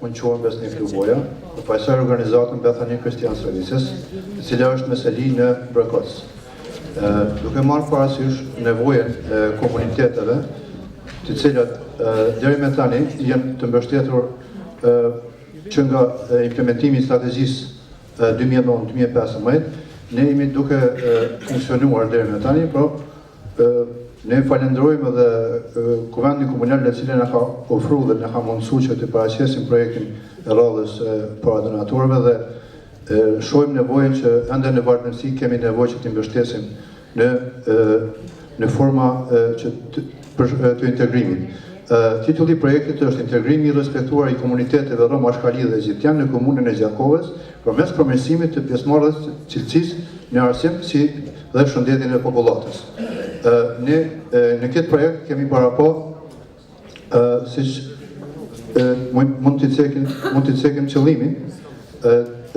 unë quhem Besnik Luboja, përfaqësoj organizatën Bethany Christian Services, e cila është meseli në Bërkoc. Duke marrë parasysh nevojën e komuniteteve, të cilat deri me tani janë të mbështetur që nga implementimi i strategjisë 2009-2015, ne jemi duke funksionuar deri me tani, ne falenderojmë edhe Kuvendin Komunal në cilën na ka ofruar dhe na ka mundësuar që të paraqesim projektin e radhës para donatorëve dhe shohim nevojën që ende në vazhdimsi kemi nevojë që të mbështesim në forma të integrimit. Titulli i projektit është Integrimi i respektuar i komuniteteve rom, ashkali dhe egjiptian në komunën e Gjakovës përmes përmirësimit të pjesëmarrjes cilësisë në arsim si dhe shëndetin e popullatës. Ne në këtë projekt kemi parapo siç mund të cekim qëllimin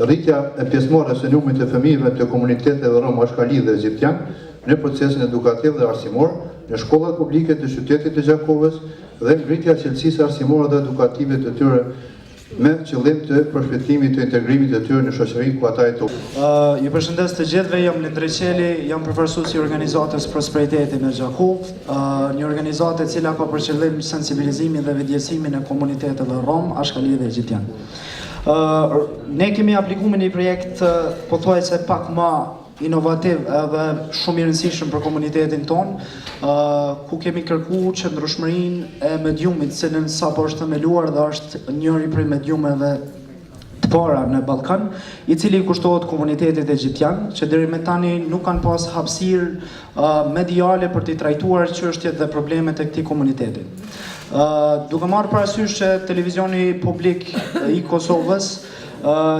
rritja e pjesëmarrjes së numrit të fëmijëve të komuniteteve rom, ashkali dhe egjiptian në procesin edukativ dhe arsimor në shkollat publike të qytetit të Gjakovës dhe ngritja e cilësisë arsimore dhe edukative të tyre me qëllim të përshpejtimit të integrimit të tyre në shoqërinë ku ata jetojnë. Ju përshëndes të gjithëve, jam Lindri Qeli, jam përfaqësues i organizatës Prosperiteti në Gjakovë, një organizatë e cila ka për qëllim sensibilizimin dhe vetëdijsimin e komuniteteve rom, ashkali dhe egjiptian. Ne kemi aplikuar një projekt pothuajse pak më inovativ edhe shumë i rëndësishëm për komunitetin ton, ku kemi kërkuar qëndrueshmërinë e mediumit, cilën sapo është themeluar dhe është njëri prej mediumeve të para në Ballkan, i cili kushtohet komunitetit egjiptian, që deri me tani nuk kanë pas hapësirë mediale për të trajtuar çështjet dhe problemet e këtij komuniteti. Duke marrë parasysh që televizioni publik i Kosovës,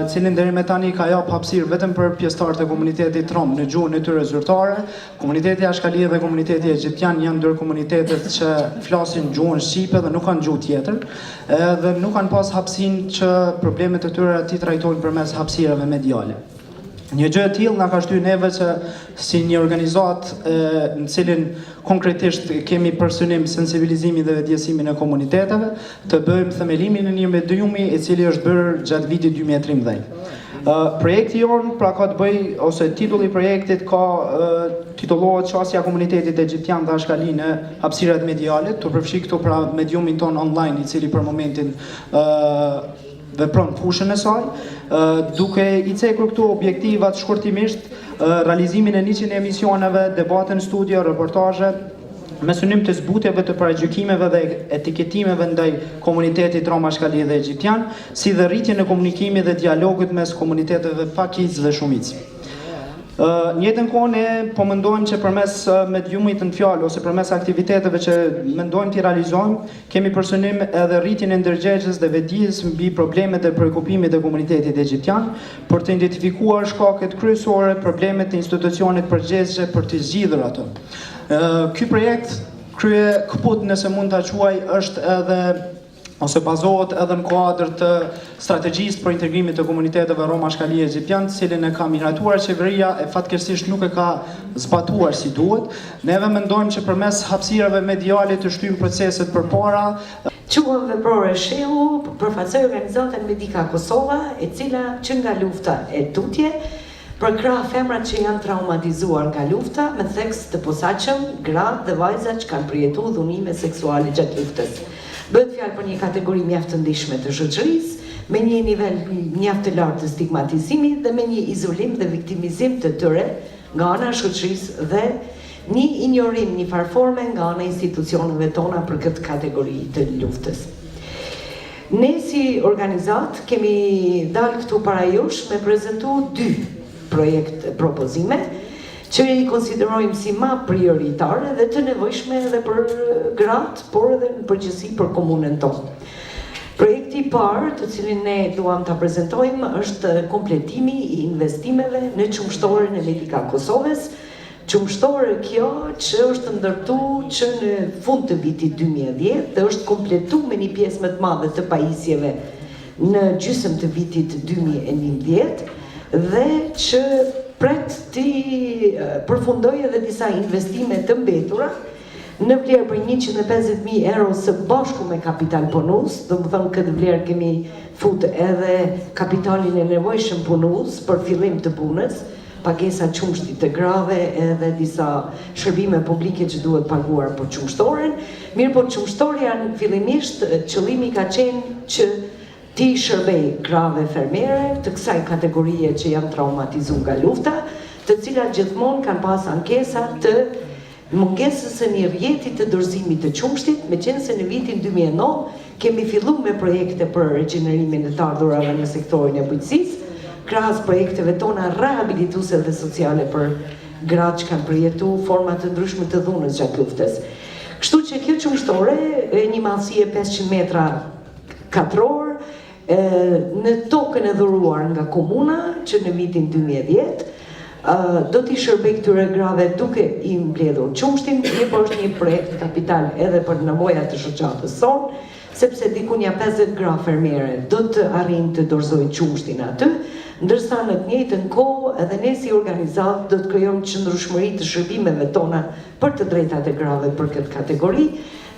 cilin deri me tani ka jap hapësirë vetëm për pjesëtarët e komunitetit rom në gjuhën e tyre zyrtare, komuniteti ashkali dhe komuniteti egjiptian janë ndër komunitetet që flasin gjuhën shqipe dhe nuk kanë gjuhë tjetër, dhe nuk kanë pas hapësinë që problemet e tyre ti trajtojnë përmes hapësirave mediale. Një gjë e tillë na ka shtyrë neve që si një organizatë në cilin konkretisht kemi për synim sensibilizimin dhe vetëdijsimin e komuniteteve, të bëjmë themelimin e një mediumi i cili është bërë gjatë vitit 2013. Projekti jon pra ka të bëjë, ose titulli i projektit ka titullohet Çësia e komunitetit egjiptian dhe ashkali në hapësirat mediale, të përfshi këtu pra mediumin ton online i cili për momentin vepron fushën e saj, duke i cekur këtu objektivat shkurtimisht, realizimin e 100 emisioneve, debate në studio, reportazhe, me synim të zbutjeve të paragjykimeve dhe etiketimeve ndaj komunitetit rom, ashkali dhe egjiptian, si dhe rritjen e komunikimit dhe dialogut mes komuniteteve pakicë dhe shumicë. Njëtën kohë ne po mendojmë që përmes mediumit në fjalë ose përmes aktiviteteve që mendojmë t'i realizojmë, kemi për synim edhe rritjen e ndërgjegjës dhe vetëdijes mbi problemet dhe preokupimet e komunitetit egjiptian, për të identifikuar shkaqet kryesore, problemet e institucionit përgjegjëse për të zgjidhur ato. Ky projekt krye kaput, nëse mund ta quaj, është edhe ose bazohet edhe në kuadër të strategjisë për integrimit të komuniteteve rom, ashkali egjiptian, cilën e ka miratuar qeveria e fatkeqësisht nuk e ka zbatuar si duhet. Neve mendojmë që përmes hapësirave mediale të shtyjmë proceset përpara. Quhem veprore Shehu, përfaqësoj organizatën Medika Kosova, e cila që nga lufta e tutje përkrah femrat që janë traumatizuar nga lufta me theks të posaçëm, gratë dhe vajzat që kanë përjetuar dhunime seksuale gjatë luftës. Bëhet fjalë për një kategori mjaft të ndihshme të shoqërisë, me një nivel mjaft të lartë të stigmatizimit dhe me një izolim dhe viktimizim të tyre nga ana e shoqërisë dhe një injorim një farforme nga ana e institucioneve tona për këtë kategori të luftës. Ne si organizat kemi dalë këtu para jush me prezentu 2 projekt propozime që i konsiderojmë si ma prioritare dhe të nevojshme edhe për gratë, por edhe në përgjithësi për komunën tonë. Projekti i parë, të cilin ne duam ta prezantojmë, është kompletimi i investimeve në qumshtorën e Medika Kosovës. Qumshtore kjo që është ndërtuar që në fund të vitit 2010 dhe është kompletuar me një pjesë më të madhe të pajisjeve në gjysmë të vitit 2011 dhe që pret të përfundoj edhe disa investime të mbetura në vlerë për 150.000 euro së bashku me kapital punus, do më thënë këtë vlerë kemi fut edhe kapitalin e nevojshëm punus për fillim të punës, pagesa qumshtit të grave edhe disa shërbime publike që duhet paguar për qumshtoren. Mirë po qumshtorja në fillimisht qëllimi ka qenë që ti shërbej grave fermere të kësaj kategorie që janë traumatizuar nga lufta, të cilat gjithmonë kanë pas ankesa të mungesës së një rjeti të dorëzimit të qumshtit, me qenë se në vitin 2009 kemi fillu me projekte për regenererimin e të ardhurave në sektorin e bujqësisë, krahas projekteve tona rehabilituese dhe sociale për gratë që kanë përjetu format të ndryshme të dhunës gjatë luftës. Kështu që kjo qumshtore, një madhësi e 500 metra katror, në tokën e dhuruar nga komuna, që në vitin 2010, do t'i shërbej këtyre grave duke i mbledhur qumshtin, por është një projekt kapital edhe për nevojat të shoqatës sonë, sepse dikunja 50 gra fermiere do të arrijnë të dorëzojnë qumshtin aty, ndërsa në të njëjtën kohë edhe ne si organizat do të krijojmë qëndrueshmëri të shërbimeve tona për të drejtat e grave për këtë kategori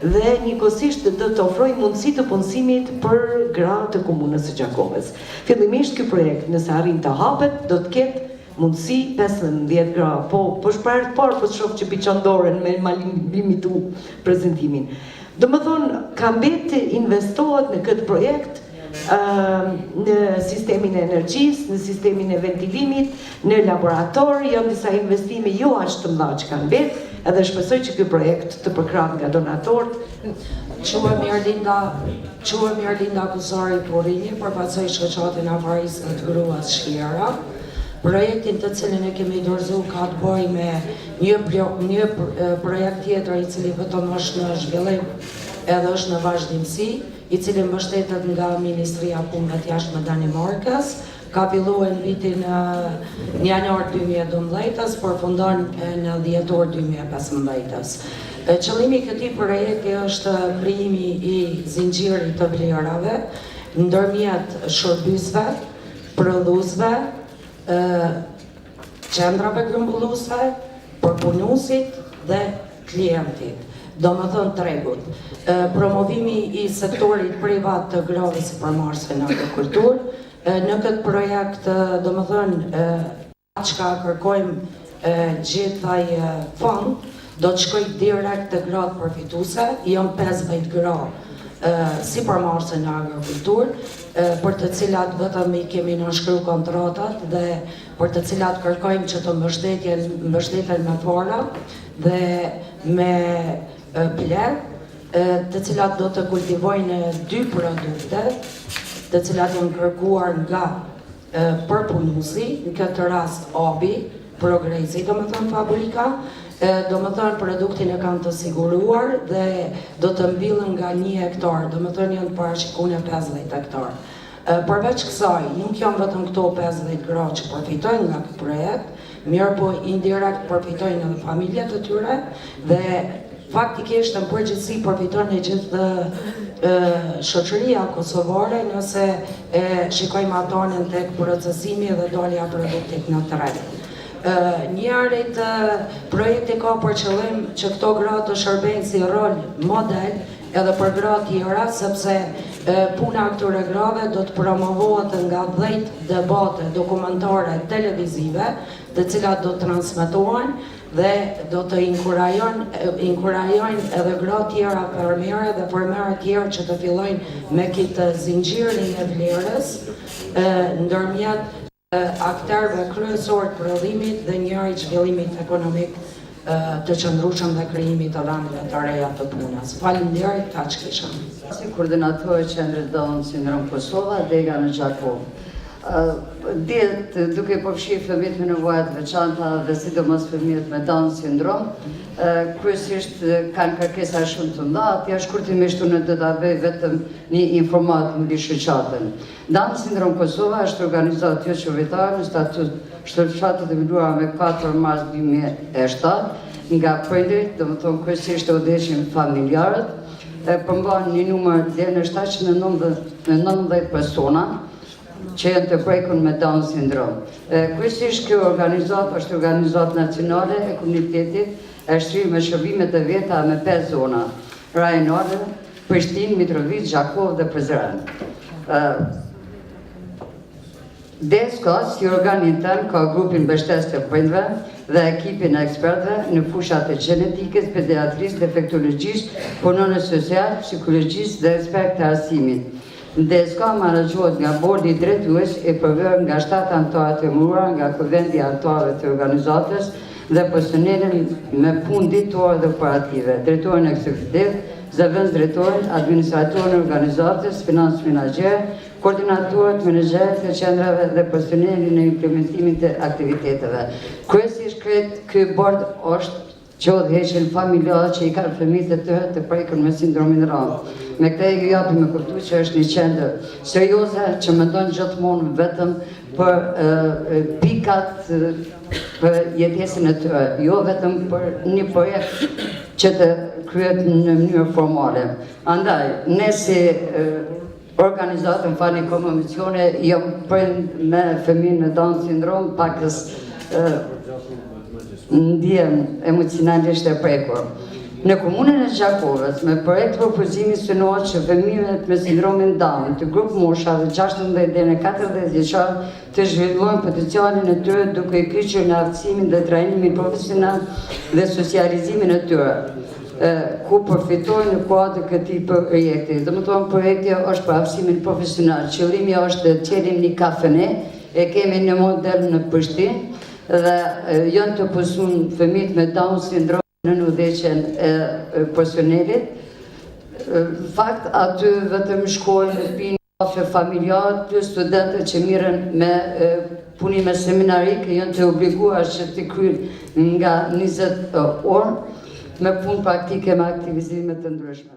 dhe njëkohësisht do të ofrojmë mundësi të punësimit për gra të komunës së Gjakovës. Fillimisht ky projekt nëse arrin të hapet do të ketë mundësi 15 gra, po shprehë parë po shoh që piçandoren me ma limitu prezantimin. Do më thonë, ka mbeti investohet në këtë projekt në sistemin e energjisë, në sistemin e ventilimit, në laborator, janë disa investime jo aq të mëdha që kanë mbet, edhe shpresoj që ky projekt të përkrahët nga donatorët. Quhem Erlinda Kuzari Porini, përfaqësoj shoqatin avarisë të gruas Shkjera. Projektin të cilin e kemi dorëzuar ka të bëjë me një projekt tjetër i cili vetëm është në zhvillim edhe është në vazhdimsi, i cili mbështetet nga Ministria e Punëve të Jashtme Danimarkës, ka filluar në vitin janor 2012, përfundon në dhjetor 2015. Qëllimi i këtij projekti është krijimi i zinxhirit të vlerave ndërmjet shërbysve, prodhuesve, qendrave grumbulluese, përpunuesit dhe klientit, do më thënë tregut. Promovimi i sektorit privat të grave si përmarrësve në agrikulturë. Në këtë projekt, do më thënë, çka kërkojmë gjithaj fond, do të shkoj direkt të gratë përfituese, janë 15 gra si përmarrëse në agrikulturë, për të cilat vetëm i kemi nënshkruar kontratat dhe për të cilat kërkojmë që të mbështeten me fora dhe me bler, të cilat do të kultivojnë 2 produkte, të cilat janë kërkuar nga përpunuesi, në këtë rast abi, progresi, do më thënë fabrika, do më thënë produktin e kanë të siguruar dhe do të mbilën nga 1 hektar, do më thënë janë parashikune 50 hektar. Përveç kësaj, nuk janë vetëm këto 50 gra që përfitojnë nga këtë projekt, mirë po indirekt përfitojnë edhe familjet e tyre dhe faktikisht në përgjithësi përfitojnë e gjithë shoqëria kosovare nëse shikojmë atonën tek procesimi dhe dalja produktit në tregë. Njërit projekti ka për qëllim që këto gra të shërbejnë si rol model edhe për gra tjera, sepse puna këtyre grave do të promovohet nga 10 debate dokumentare televizive, të cilat do të transmetohen dhe do të inkurajojnë edhe gra tjera fermere dhe fermere tjera që të fillojnë me këtë zinxhirin e vlerës, ndërmjet aktarëve kryesor të prodhimit dhe njëri zhvillimit ekonomik të qëndrueshëm dhe krijimit të dhënave të reja të punës. Faleminderit, kaq kisha. Si koordinator e qendrës Down Syndrome Kosova, Dega në Gjakovë. Djetë duke përfshirë fëmijët me nevoja të veçanta dhe sidomos fëmijët me Down syndrom, kryesisht kanë kërkesa shumë të mëdha, atje shkurtimisht unë do ta bëj vetëm një informat mbi shoqatën. Down Syndrome Kosova është organizatë jo qeveritare në statut shoqatë të mbuluar me 4 mars 2007 nga prindërit, domethënë kryesisht udhëheqin familjarët, përmban një numër deri në 719 persona që janë të prekur me Down syndrom. Kryesisht kjo organizatë është organizatë nacionale e komunitetit e shtrirë me shërbimet e veta me 5 zona, rajonale, Prishtinë, Mitrovica, Gjakov dhe Prizren. DESKA, si organin tënë, ka grupin mbështetës të prindve dhe ekipin e ekspertëve në fushat e gjenetikës, pediatrisë, defektologjisë, punonës social, psikologjisë dhe ekspert të arsimit. DESKA menaxhohet nga bordi drejtues e përvojë nga 7 anëtarë të emëruar nga Kuvendi Anëtarëve të organizatës dhe personelin me punë ditore dhe operative, drejtorin ekzekutiv, zëvendës drejtorin, administratorin e organizatës, financë menaxher, koordinatorët, menaxherët e qendrave dhe personelin në implementimin të aktiviteteve. Kryesisht ky bord është që udhëheqjen familjarë që i kanë fëmijët e tyre të prekur me sindromin Down. Me këtë ju japim me kuptues që është një qendër serioze që mendon gjithmonë vetëm për pikat për jetesën e tyre, jo vetëm për një projekt që të kryet në mënyrë formale. Andaj, ne si organizatën Fani Komisione jam prind me fëmijën me Down syndrom, pakës ndjen emocionalisht e prekur. Në komunën e Gjakovës, me projekt propozimi synohet që fëmijët me sindromin Down të grup moshave 16 deri në 40 vjeçar të zhvillojnë potencialin e tyre duke i kyçur në aftësimin dhe trajnimin profesional dhe socializimin e tyre, ku përfitojnë në kuadër këtij projekti. Domethënë projekti është për aftësimin profesional. Qëllimi është të qelim një kafene, e kemi në model në Prishtinë dhe janë të pësuar fëmijët me Down syndrom në udhëheqjen e personelit. Fakt, aty vetëm shkojnë, pinë kafe familjar, plus studentët që mirën me punime seminarike, janë të obliguar që të kryejnë nga 20 orë me punë praktike me aktivizime të ndryshme.